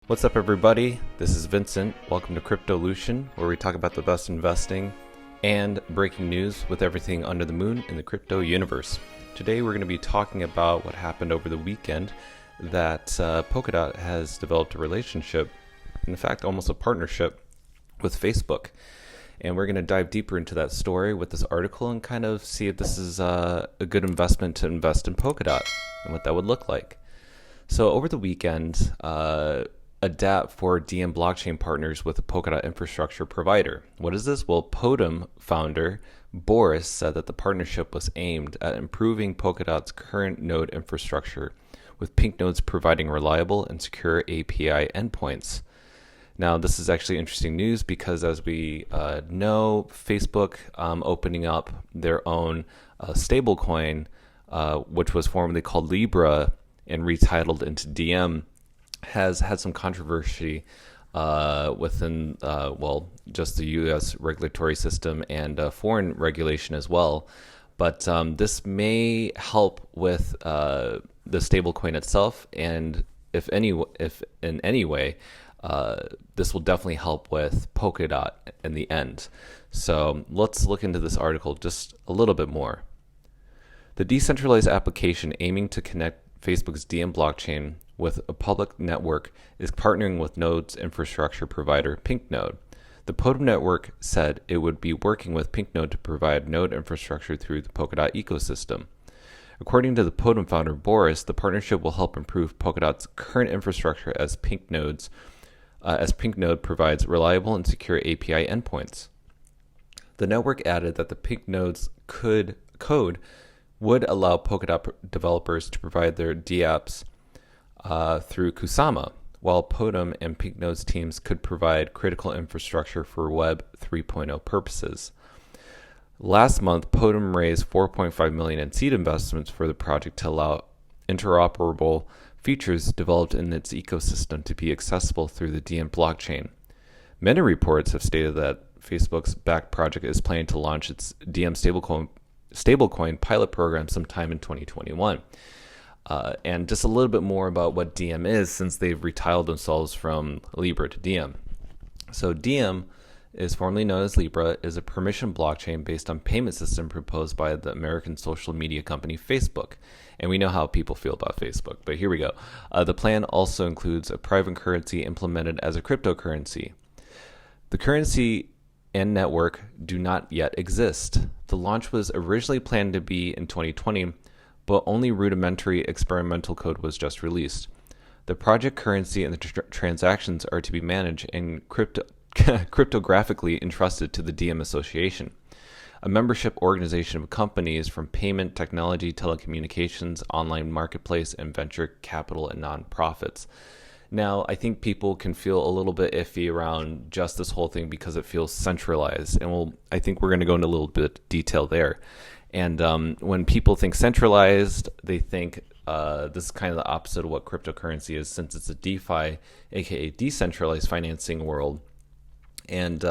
What's up, everybody? This is Vincent. Welcome to Cryptolution, where we talk about the best investing and breaking news with everything under the moon in the crypto universe. Today, we're going to be talking about what happened over the weekend that Polkadot has developed a relationship, in fact, almost a partnership with Facebook. And we're going to dive deeper into that story with this article and kind of see if this is a good investment to invest in Polkadot and what that would look like. So over the weekend, a DApp for Diem blockchain partners with a Polkadot infrastructure provider. What is this? Well, Potem founder Boris said that the partnership was aimed at improving Polkadot's current node infrastructure, with pink nodes providing reliable and secure API endpoints. Now, this is actually interesting news because, as we know, Facebook opening up their own stablecoin, which was formerly called Libra and retitled into Diem, has had some controversy within, just the U.S. regulatory system and foreign regulation as well. But this may help with the stablecoin itself, and if in any way, this will definitely help with Polkadot in the end. So let's look into this article just a little bit more. The decentralized application aiming to connect Facebook's Diem blockchain with a public network is partnering with Node's infrastructure provider, PinkNode. The Potem network said it would be working with PinkNode to provide node infrastructure through the Polkadot ecosystem. According to the Potem founder Boris, the partnership will help improve Polkadot's current infrastructure as PinkNode provides reliable and secure API endpoints. The network added that the PinkNode's code would allow Polkadot developers to provide their dApps through Kusama, while Potem and PinkNode's teams could provide critical infrastructure for Web 3.0 purposes. Last month, Potem raised $4.5 million in seed investments for the project to allow interoperable features developed in its ecosystem to be accessible through the Diem blockchain. Many reports have stated that Facebook's backed project is planning to launch its Diem stablecoin pilot program sometime in 2021. And just a little bit more about what Diem is, since they've retitled themselves from Libra to Diem. So Diem, is formerly known as Libra, is a permission blockchain based on payment system proposed by the American social media company Facebook. And we know how people feel about Facebook, but here we go. The plan also includes a private currency implemented as a cryptocurrency. The currency and network do not yet exist. The launch was originally planned to be in 2020, but only rudimentary experimental code was just released. The project currency and the transactions are to be managed and cryptographically entrusted to the Diem Association, a membership organization of companies from payment, technology, telecommunications, online marketplace, and venture capital and nonprofits. Now, I think people can feel a little bit iffy around just this whole thing because it feels centralized, and I think we're going to go into a little bit of detail there. And when people think centralized, they think this is kind of the opposite of what cryptocurrency is, since it's a DeFi, aka decentralized financing world. And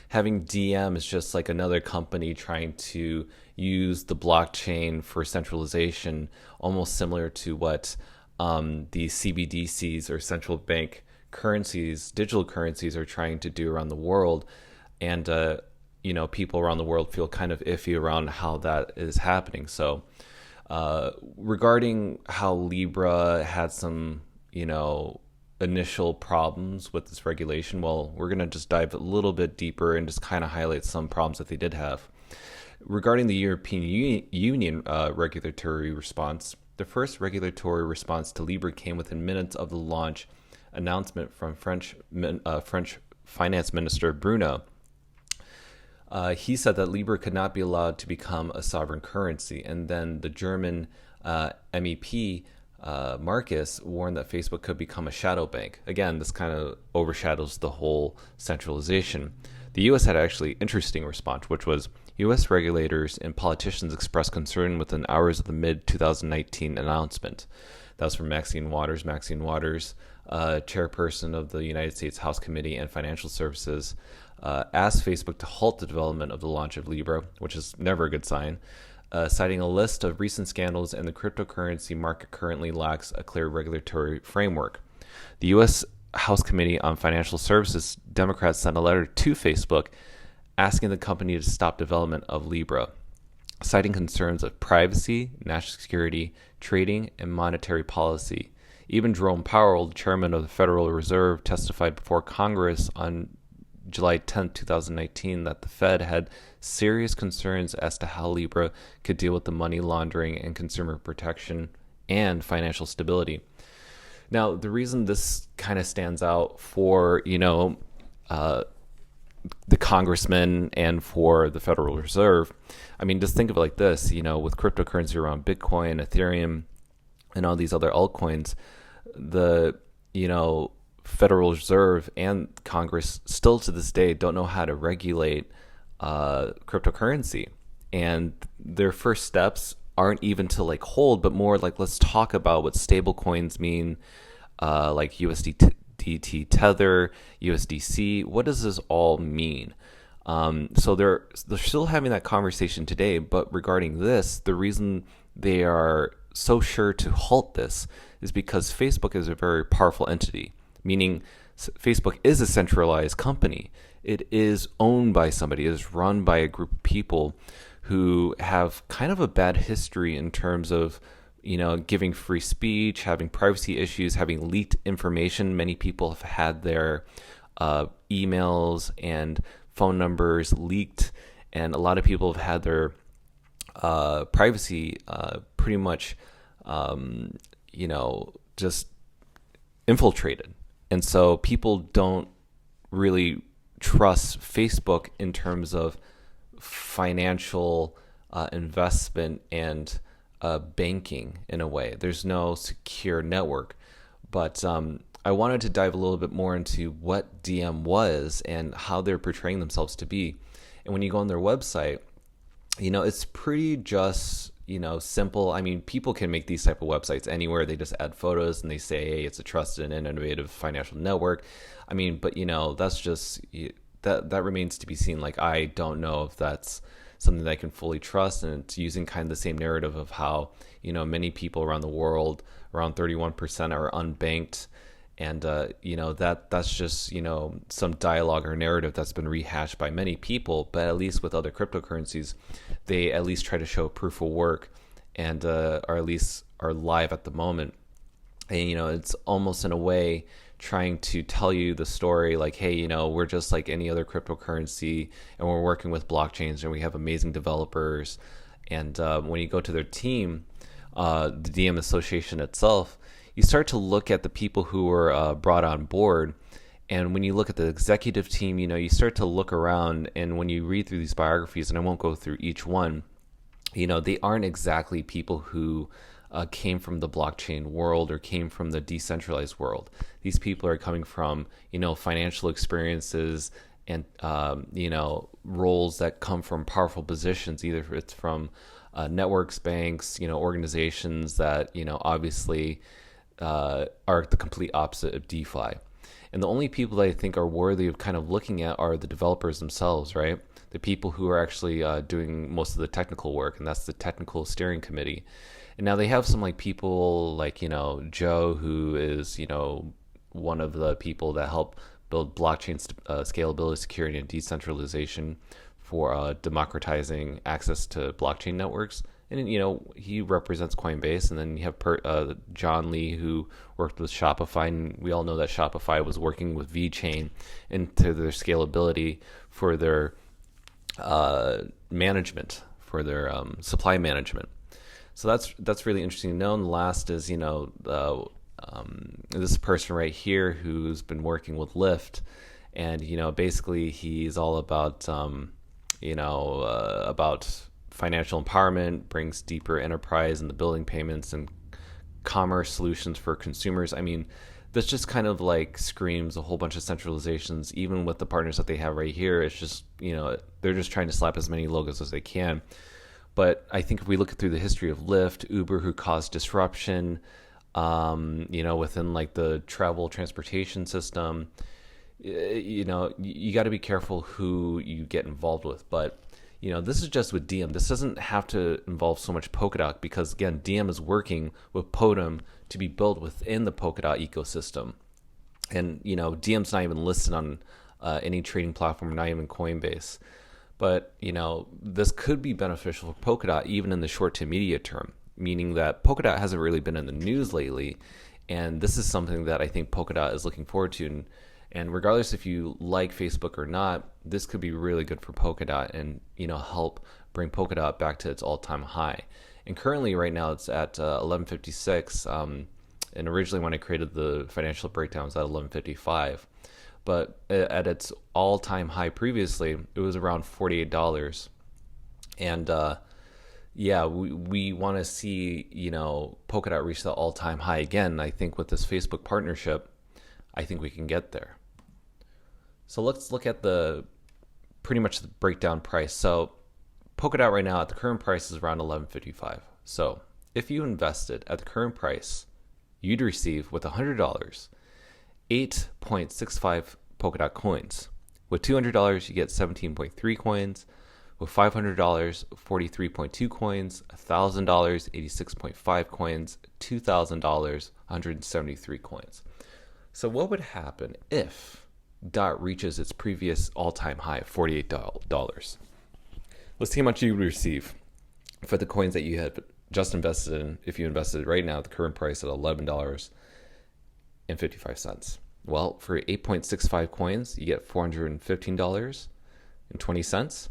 having Diem is just like another company trying to use the blockchain for centralization, almost similar to what the CBDCs or central bank currencies, digital currencies, are trying to do around the world. And people around the world feel kind of iffy around how that is happening. So regarding how Libra had some, initial problems with this regulation, well, we're going to just dive a little bit deeper and just kind of highlight some problems that they did have. Regarding the European Union regulatory response, the first regulatory response to Libra came within minutes of the launch announcement from French Finance Minister Bruno. He said that Libra could not be allowed to become a sovereign currency. And then the German MEP, Marcus, warned that Facebook could become a shadow bank. Again, this kind of overshadows the whole centralization. The U.S. had actually interesting response, which was U.S. regulators and politicians expressed concern within hours of the mid-2019 announcement. That was from Maxine Waters. Maxine Waters, chairperson of the United States House Committee on Financial Services, asked Facebook to halt the development of the launch of Libra, which is never a good sign, citing a list of recent scandals, and the cryptocurrency market currently lacks a clear regulatory framework. The U.S. House Committee on Financial Services, Democrats sent a letter to Facebook asking the company to stop development of Libra, citing concerns of privacy, national security, trading, and monetary policy. Even Jerome Powell, the chairman of the Federal Reserve, testified before Congress on July 10, 2019, that the Fed had serious concerns as to how Libra could deal with the money laundering and consumer protection and financial stability. Now, the reason this kind of stands out for, the congressmen and for the Federal Reserve, I mean, just think of it like this, with cryptocurrency around Bitcoin, Ethereum, and all these other altcoins, the, Federal Reserve and Congress still to this day don't know how to regulate cryptocurrency. And their first steps aren't even to like hold, but more like let's talk about what stable coins mean, like USDT Tether, USDC. What does this all mean? So they're still having that conversation today. But regarding this, the reason they are so sure to halt this is because Facebook is a very powerful entity, meaning Facebook is a centralized company. It is owned by somebody. It is run by a group of people who have kind of a bad history in terms of, giving free speech, having privacy issues, having leaked information. Many people have had their emails and phone numbers leaked, and a lot of people have had their privacy pretty much, just infiltrated. And so people don't really trust Facebook in terms of financial investment and banking in a way. There's no secure network. But I wanted to dive a little bit more into what Diem was and how they're portraying themselves to be. And when you go on their website, it's pretty just, simple. I mean, people can make these type of websites anywhere. They just add photos and they say, hey, it's a trusted and innovative financial network. I mean, but, that's just, that remains to be seen. Like, I don't know if that's something that I can fully trust. And it's using kind of the same narrative of how, many people around the world, around 31% are unbanked. And, that's just, some dialogue or narrative that's been rehashed by many people. But at least with other cryptocurrencies, they at least try to show proof of work and or at least are live at the moment. And, it's almost in a way trying to tell you the story like, hey, we're just like any other cryptocurrency and we're working with blockchains and we have amazing developers. And when you go to their team, the Diem Association itself, you start to look at the people who were brought on board. And when you look at the executive team, you start to look around, and when you read through these biographies, and I won't go through each one, they aren't exactly people who came from the blockchain world or came from the decentralized world. These people are coming from, financial experiences and, roles that come from powerful positions, either if it's from networks, banks, organizations that, obviously are the complete opposite of DeFi. And the only people that I think are worthy of kind of looking at are the developers themselves, right? The people who are actually doing most of the technical work, and that's the technical steering committee. And now they have some like people like, Joe, who is, one of the people that help build blockchain scalability, security, and decentralization for democratizing access to blockchain networks. And, he represents Coinbase. And then you have John Lee, who worked with Shopify. And we all know that Shopify was working with VeChain into their scalability for their management, for their supply management. So that's really interesting to know. And the last is, this person right here who's been working with Lyft. And, basically he's all about, about financial empowerment, brings deeper enterprise in the building payments and commerce solutions for consumers. I mean, this just kind of like screams a whole bunch of centralizations. Even with the partners that they have right here, it's just, they're just trying to slap as many logos as they can. But I think if we look through the history of Lyft, Uber, who caused disruption, within like the travel transportation system, you got to be careful who you get involved with. But this is just with Diem. This doesn't have to involve so much Polkadot because, again, Diem is working with Potem to be built within the Polkadot ecosystem. And, Diem's not even listed on any trading platform, not even Coinbase. But, this could be beneficial for Polkadot even in the short to immediate term, meaning that Polkadot hasn't really been in the news lately. And this is something that I think Polkadot is looking forward to. And regardless if you like Facebook or not, this could be really good for Polkadot and, help bring Polkadot back to its all-time high. And currently right now it's at 1156. And originally when I created the financial breakdown, it was at 1155. But at its all-time high previously, it was around $48. And we want to see, Polkadot reach the all-time high again. I think with this Facebook partnership, I think we can get there. So let's look at pretty much the breakdown price. So Polkadot right now at the current price is around 1155. So if you invested at the current price, you'd receive with $100, 8.65 Polkadot coins. With $200, you get 17.3 coins. With $500, 43.2 coins. $1,000, 86.5 coins. $2,000, 173 coins. So what would happen if DOT reaches its previous all-time high of $48? Let's see how much you would receive for the coins that you had just invested in. If you invested right now at the current price at $11.55. Well, for 8.65 coins, you get $415.20.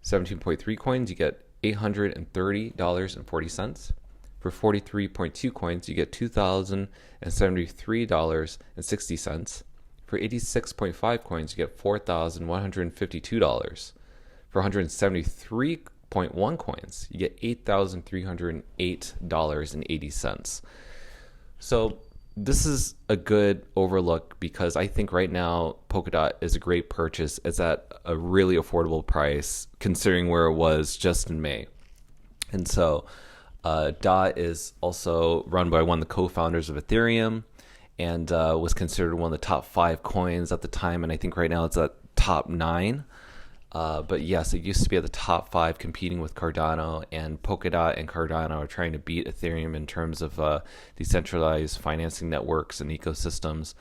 17.3 coins, you get $830.40. For 43.2 coins, you get $2,073.60. For 86.5 coins, you get $4,152. For 173.1 coins, you get $8,308.80. So this is a good overlook because I think right now Polkadot is a great purchase. It's at a really affordable price considering where it was just in May. And so DOT is also run by one of the co-founders of Ethereum and was considered one of the top 5 coins at the time. And I think right now it's at top 9. But yes, it used to be at the top 5 competing with Cardano, and Polkadot and Cardano are trying to beat Ethereum in terms of decentralized financing networks and ecosystems.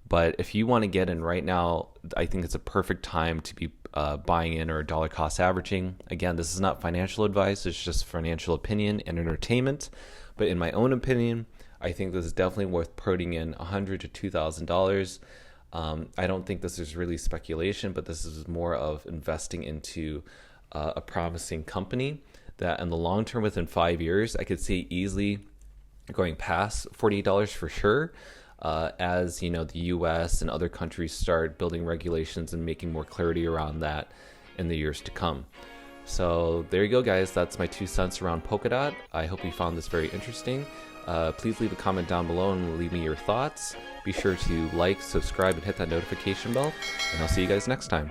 But if you want to get in right now, I think it's a perfect time to be buying in or dollar cost averaging. Again, this is not financial advice. It's just financial opinion and entertainment. But in my own opinion, I think this is definitely worth putting in $100 to $2,000. I don't think this is really speculation, but this is more of investing into a promising company that in the long term, within 5 years, I could see easily going past $48 for sure. As the US and other countries start building regulations and making more clarity around that in the years to come. So there you go, guys. That's my 2 cents around Polkadot. I hope you found this very interesting. Please leave a comment down below and leave me your thoughts. Be sure to like, subscribe, and hit that notification bell. And I'll see you guys next time.